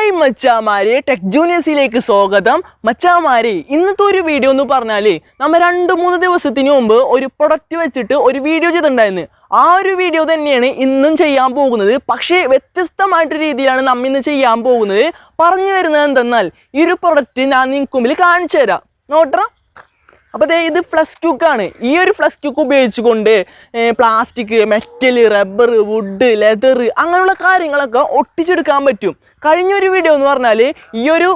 Hi മച്ചാമാരെ, tech ജൂനിയേഴ്സിലേക്ക് സ്വാഗതം. മച്ചാമാരെ, ഇന്നത്തെ ഒരു വീഡിയോ എന്ന് പറഞ്ഞാൽ നമ്മൾ 2-3 ദിവസത്തിന് മുമ്പ് ഒരു പ്രൊഡക്റ്റ് വെച്ചിട്ട് ഒരു വീഡിയോ ചെയ്തിട്ടുണ്ടായിരുന്നു. ആ ഒരു വീഡിയോ തന്നെയാണ് ഇന്നും ചെയ്യാൻ പോകുന്നത്. പക്ഷേ വ്യത്യസ്തമായിട്ടൊരു രീതിയിലാണ് നമ്മൾ ഇന്ന് ചെയ്യാൻ പോകുന്നത്. പറഞ്ഞു വരുന്നത് എന്തെന്നാൽ, ഈ ഒരു പ്രൊഡക്റ്റ് ഞാൻ നിങ്ങൾക്ക് മുമ്പിൽ കാണിച്ചു തരാം. നോട്ടറ. അപ്പോൾ ഇത് ഫ്ലക്സ് ക്യൂക്കാണ്. ഈ ഒരു ഫ്ലക്സ് ക്യൂക്ക് ഉപയോഗിച്ചുകൊണ്ട് plastic, metal, rubber, wood, leather അങ്ങനെയുള്ള കാര്യങ്ങളൊക്കെ ഒട്ടിച്ചെടുക്കാൻ പറ്റും. കഴിഞ്ഞൊരു വീഡിയോ എന്ന് പറഞ്ഞാൽ ഈ ഒരു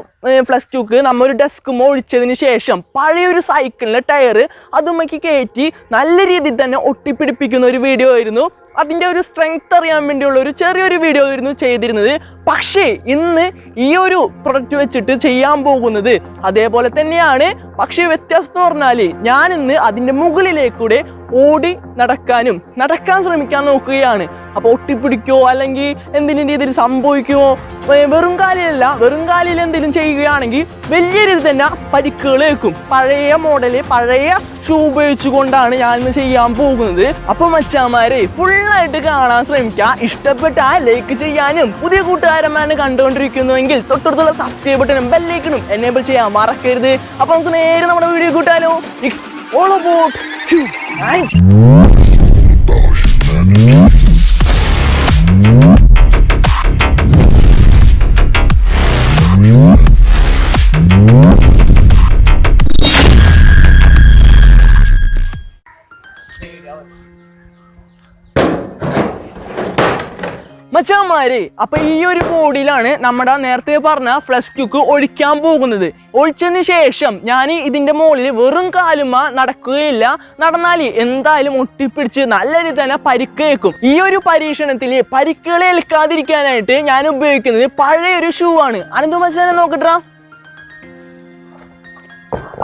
ഫ്ലക്സ് ക്യൂക്ക് നമ്മൊരു ഡെസ്കുമോ ഒഴിച്ചതിന് ശേഷം പഴയൊരു സൈക്കിളിൻ്റെ ടയർ അതുമ്മക്ക് കയറ്റി നല്ല രീതിയിൽ തന്നെ ഒട്ടിപ്പിടിപ്പിക്കുന്ന ഒരു വീഡിയോ ആയിരുന്നു. അതിൻ്റെ ഒരു സ്ട്രെങ്ത് അറിയാൻ വേണ്ടിയുള്ള ഒരു ചെറിയൊരു വീഡിയോ ആയിരുന്നു ചെയ്തിരുന്നത്. പക്ഷേ ഇന്ന് ഈ ഒരു പ്രൊഡക്റ്റ് വെച്ചിട്ട് ചെയ്യാൻ പോകുന്നത് അതേപോലെ തന്നെയാണ്. പക്ഷേ വ്യത്യാസം എന്ന് പറഞ്ഞാൽ ഞാൻ ഇന്ന് അതിൻ്റെ മുകളിലേക്കൂടെ ഓടി നടക്കാൻ ശ്രമിക്കാൻ നോക്കുകയാണ്. അപ്പോൾ ഒട്ടിപ്പിടിക്കുമോ അല്ലെങ്കിൽ എന്തെങ്കിലും രീതിയിൽ സംഭവിക്കുമോ? വെറും കാലിലല്ല, വെറും കാലിൽ എന്തെങ്കിലും ചെയ്യുകയാണെങ്കിൽ വലിയ രീതിയിൽ തന്നെ പരിക്കുകൾ ഏൽക്കും. പഴയ മോഡല്, പഴയ ഷൂ ഉപയോഗിച്ചുകൊണ്ടാണ് ഞാൻ ഇന്ന് ചെയ്യാൻ പോകുന്നത്. അപ്പോൾ മച്ചാമാരെ, ഫുള്ളായിട്ട് കാണാൻ ശ്രമിക്കുക. ഇഷ്ടപ്പെട്ട ലൈക്ക് ചെയ്യാനും പുതിയ കൂട്ടുകാരന്മാരെ കണ്ടുകൊണ്ടിരിക്കുന്നുവെങ്കിൽ തൊട്ടടുത്തുള്ള സബ്സ്ക്രൈബ് ബട്ടണും ബെല്ലൈക്കണും എനേബിൾ ചെയ്യാൻ മറക്കരുത്. അപ്പോൾ നമുക്ക് നേരെ നമ്മുടെ വീഡിയോ കൂട്ടാലോ. It's all about shoe and മച്ചാമാരെ. അപ്പൊ ഈ ഒരു ബോഡിയിലാണ് നമ്മുടെ നേരത്തെ പറഞ്ഞ ഫ്ലക്സ് ക്യൂക്ക് ഒഴിക്കാൻ പോകുന്നത്. ഒഴിച്ചതിന് ശേഷം ഞാൻ ഇതിന്റെ മുകളിൽ വെറും കാലുമ നടക്കുകയില്ല. നടന്നാൽ എന്തായാലും ഒട്ടിപ്പിടിച്ച് നല്ല രീതിയിൽ തന്നെ പരിക്കേൽക്കും. ഈ ഒരു പരീക്ഷണത്തിൽ പരിക്കുകളെ ഏൽക്കാതിരിക്കാനായിട്ട് ഞാൻ ഉപയോഗിക്കുന്നത് പഴയൊരു ഷൂ ആണ്. അനന്തു മച്ചാനെ നോക്കട്ടാ.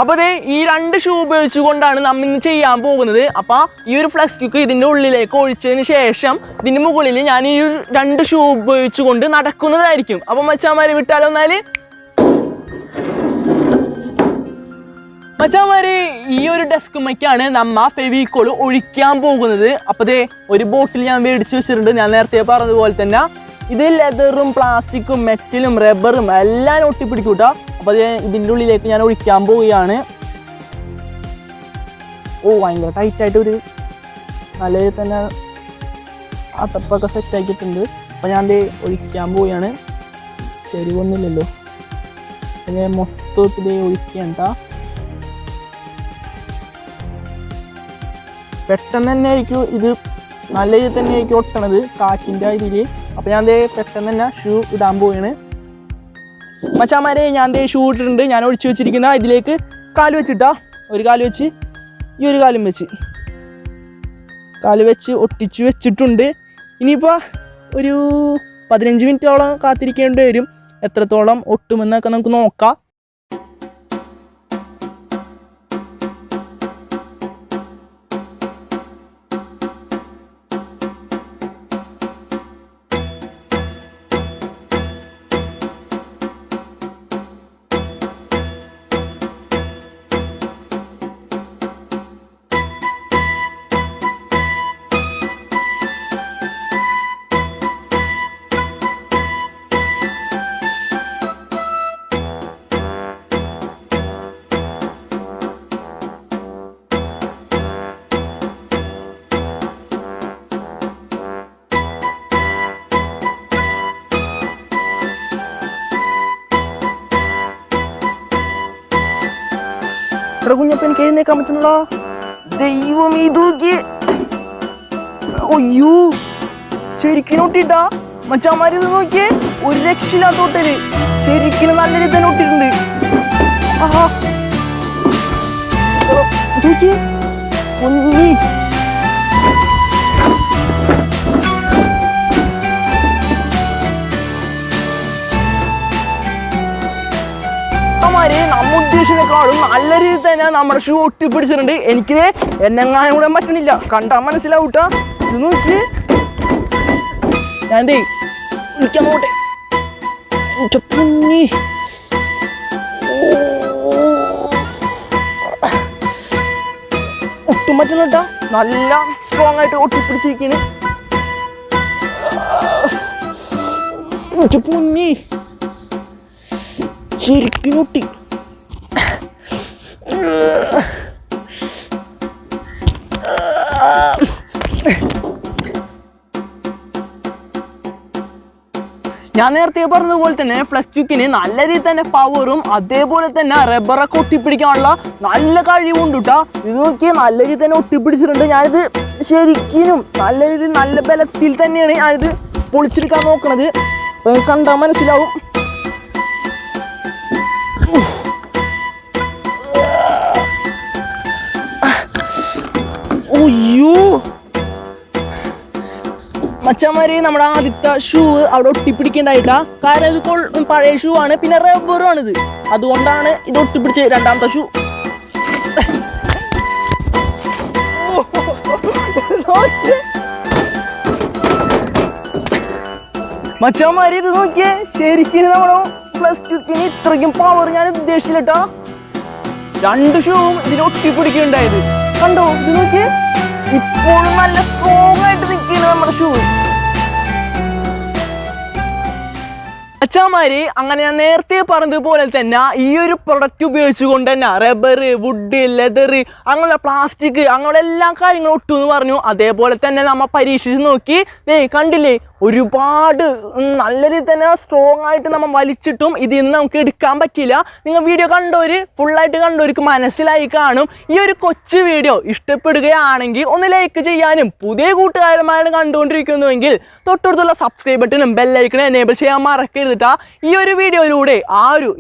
അപ്പോൾ ഈ 2 ഷൂ ഉപയോഗിച്ചുകൊണ്ടാണ് നമ്മൾ ഇന്ന് ചെയ്യാൻ പോകുന്നത്. അപ്പോൾ ഈ ഒരു ഫ്ലക്സ് ക്യൂക്ക് ഇതിൻ്റെ ഉള്ളിലേക്ക് ഒഴിച്ചതിന് ശേഷം ഇതിൻ്റെ മുകളിൽ ഞാൻ ഈ 2 ഷൂ ഉപയോഗിച്ചുകൊണ്ട് നടക്കുന്നതായിരിക്കും. അപ്പോൾ മച്ചാമാരെ വിട്ടാലോ എന്നാല്. മച്ചാമാരെ, ഈ ഒരു ഡെസ്കുമേക്കാണ് നമ്മ ഫെവിക്കോൾ ഒഴിക്കാൻ പോകുന്നത്. അപ്പോൾ ഒരു ബോട്ടിൽ ഞാൻ മേടിച്ച് വെച്ചിട്ടുണ്ട്. ഞാൻ നേരത്തെ പറഞ്ഞതുപോലെ തന്നെ ഇത് ലെതറും പ്ലാസ്റ്റിക്കും മെറ്റലും റബ്ബറും എല്ലാം ഒട്ടിപ്പിടിക്കൂട്ടോ. അപ്പോൾ ഇതിൻ്റെ ഉള്ളിലേക്ക് ഞാൻ ഒഴിക്കാൻ പോവുകയാണ്. ഭയങ്കര ടൈറ്റായിട്ട് ഒരു നല്ല രീതിയിൽ തന്നെ അത്തപ്പൊക്കെ സെറ്റാക്കിയിട്ടുണ്ട്. അപ്പോൾ ഞാൻ ഒഴിക്കാൻ പോവുകയാണ്. ചെരിവൊന്നുമില്ലല്ലോ, മൊത്തത്തിൽ ഒഴിക്കേണ്ട. പെട്ടെന്ന് തന്നെ ആയിരിക്കും ഇത് നല്ല രീതിയിൽ തന്നെ ആയിരിക്കും ഒട്ടണത് കാറ്റിൻ്റെ ഇതിൽ. അപ്പോൾ ഞാൻ പെട്ടെന്ന് തന്നെ ഷൂ ഇടാൻ പോവുകയാണ്. മച്ചാമാരെ, ഞാൻ ഷൂ ഇട്ടിട്ടുണ്ട്. ഞാൻ ഒഴിച്ചു വെച്ചിരിക്കുന്ന ഇതിലേക്ക് കാല് വെച്ചിട്ടാ, ഒരു കാല് വെച്ച് ഈ ഒരു കാലും വെച്ച് ഒട്ടിച്ചു വെച്ചിട്ടുണ്ട്. ഇനിയിപ്പോൾ ഒരു 15 മിനിറ്റോളം കാത്തിരിക്കേണ്ടി വരും. എത്രത്തോളം ഒട്ടുമെന്നൊക്കെ നമുക്ക് നോക്കാം. കുഞ്ഞപ്പൻ എനിക്ക് എഴുന്നേക്കാൻ പറ്റുന്നോ? ദൈവം, ഇതൊക്കെ അയ്യോ ശരിക്കും ഒട്ടിട്ടാ. മച്ചാമാരി ഇത് നോക്കിയേ, ഒരു രക്ഷയില്ലാത്ത ഒട്ടല്. ശരിക്കും നല്ല രീതി തന്നെ ഒട്ടിട്ടുണ്ട്. നോക്കിയേ ഒന്നി. നമ്മ ഉദ്ദേശിച്ചതിനേക്കാളും നല്ല രീതിയിൽ തന്നെ നമ്മുടെ ഷൂ ഒട്ടിപ്പിടിച്ചിട്ടുണ്ട്. എനിക്ക് എന്നെങ്ങാനും കൂടെ പറ്റണില്ല, കണ്ടാൽ മനസ്സിലാവൂട്ടാ. ഇത് നോക്കി ഞാൻ വിളിക്കാൻ നോട്ടെ. ഒട്ടും പറ്റണ കേട്ടാ, നല്ല സ്ട്രോങ് ആയിട്ട് ഒട്ടിപ്പിടിച്ചിരിക്കണ്. പൊന്നി ശരിക്കും പൊട്ടി. ഞാൻ നേരത്തെ പറഞ്ഞതുപോലെ തന്നെ ഫ്ലഷ് ചുക്കിന് നല്ല രീതിയിൽ തന്നെ പവറും അതേപോലെ തന്നെ റബ്ബറൊക്കെ ഒട്ടിപ്പിടിക്കാനുള്ള നല്ല കഴിവുണ്ട് കേട്ടോ. ഇത് നോക്കി നല്ല രീതിയിൽ തന്നെ ഒട്ടിപ്പിടിച്ചിട്ടുണ്ട്. ഞാനിത് ശരിക്കും നല്ല രീതിയിൽ നല്ല ബലത്തിൽ തന്നെയാണ് ഞാനിത് പൊളിച്ചെടുക്കാൻ നോക്കണത്. കണ്ടാൽ മനസ്സിലാവും. അയ്യോ മച്ചാമാര്, നമ്മുടെ ആദ്യത്തെ ഷൂ അവിടെ ഒട്ടിപ്പിടിക്കണ്ടായിട്ടാ. കാരണം ഇത് പഴയ ഷൂ ആണ്, പിന്നെ റബ്ബറും ആണിത്. അതുകൊണ്ടാണ് ഇത് ഒട്ടിപ്പിടിച്ച്. രണ്ടാമത്തെ ഷൂ മച്ചാമാര്, ഇത് നോക്കിയേ. ശരിക്കും നമ്മുടെ പ്ലസ് ടുക്കിന് ഇത്രയ്ക്കും പവർ ഞാൻ ഉദ്ദേശിച്ചില്ലട്ടാ. രണ്ട് ഷൂവും ഇതിന് ഒട്ടിപ്പിടിക്കുന്നുണ്ടായത് കണ്ടോ. ഇത് നോക്കിയേ, ഇപ്പോഴും നല്ല സ്ട്രോങ് ആയിട്ട് നിൽക്കുന്നു നമ്മുടെ ഷൂ. മച്ചാമാര്, അങ്ങനെ ഞാൻ നേരത്തെ പറഞ്ഞതുപോലെ തന്നെ ഈ ഒരു പ്രൊഡക്റ്റ് ഉപയോഗിച്ചുകൊണ്ട് തന്നെ റബ്ബർ, വുഡ്, ലെതർ, അങ്ങനെയുള്ള പ്ലാസ്റ്റിക്, അങ്ങനെയുള്ള എല്ലാ കാര്യങ്ങളും ഒട്ടുമെന്ന് പറഞ്ഞു. അതേപോലെ തന്നെ നമ്മൾ പരീക്ഷിച്ച് നോക്കി. കണ്ടില്ലേ, ഒരുപാട് നല്ല രീതിയിൽ തന്നെ സ്ട്രോങ് ആയിട്ട് നമ്മൾ വലിച്ചിട്ടും ഇതിൽ നിന്ന് നമുക്ക് എടുക്കാൻ പറ്റില്ല. നിങ്ങൾ വീഡിയോ കണ്ടവര്, ഫുള്ളായിട്ട് കണ്ടവർക്ക് മനസ്സിലായി കാണും. ഈ ഒരു കൊച്ചു വീഡിയോ ഇഷ്ടപ്പെടുകയാണെങ്കിൽ ഒന്ന് ലൈക്ക് ചെയ്യാനും, പുതിയ കൂട്ടുകാരന്മാരാണ് കണ്ടുകൊണ്ടിരിക്കുന്നുവെങ്കിൽ തൊട്ടടുത്തുള്ള സബ്സ്ക്രൈബ് ബട്ടണും ബെല്ലൈക്കണും എനേബിൾ ചെയ്യാൻ മറക്കരുതിട്ടാ. ഈ ഒരു വീഡിയോയിലൂടെ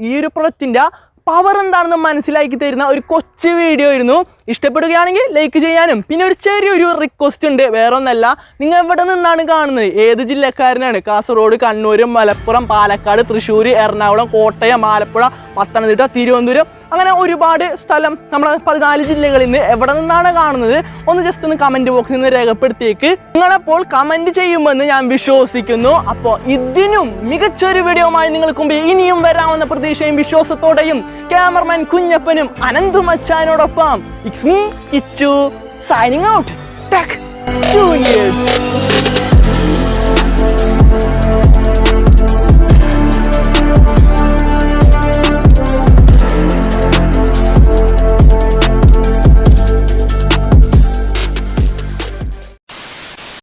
ഈ ഒരു പ്രൊഡക്റ്റിൻ്റെ പവർ എന്താണെന്ന് മനസ്സിലാക്കി തരുന്ന ഒരു കൊച്ചു വീഡിയോ ആയിരുന്നു. ഇഷ്ടപ്പെടുകയാണെങ്കിൽ ലൈക്ക് ചെയ്യാനും, പിന്നെ ഒരു ചെറിയൊരു റിക്വസ്റ്റ് ഉണ്ട്. വേറെ ഒന്നല്ല, നിങ്ങൾ എവിടെ നിന്നാണ് കാണുന്നത്, ഏത് ജില്ലക്കാരനാണ്? കാസർഗോഡ്, കണ്ണൂർ, മലപ്പുറം, പാലക്കാട്, തൃശ്ശൂർ, എറണാകുളം, കോട്ടയം, ആലപ്പുഴ, പത്തനംതിട്ട, തിരുവനന്തപുരം, അങ്ങനെ ഒരുപാട് സ്ഥലം, നമ്മളെ 14 ജില്ലകളിൽ നിന്ന് എവിടെ നിന്നാണ് കാണുന്നത് ഒന്ന് ജസ്റ്റ് ഒന്ന് കമൻറ്റ് ബോക്സിൽ നിന്ന് രേഖപ്പെടുത്തിയേക്ക്. നിങ്ങളപ്പോൾ കമൻറ്റ് ചെയ്യുമെന്ന് ഞാൻ വിശ്വസിക്കുന്നു. അപ്പോൾ ഇതിനും മികച്ചൊരു വീഡിയോയുമായി നിങ്ങൾക്ക് മുമ്പ് ഇനിയും വരാവുന്ന പ്രതീക്ഷയും വിശ്വാസത്തോടെയും ക്യാമറമാൻ കുഞ്ഞപ്പനും അനന്തു മച്ചാനോടൊപ്പം it's me Kichu signing out. Tech juniors.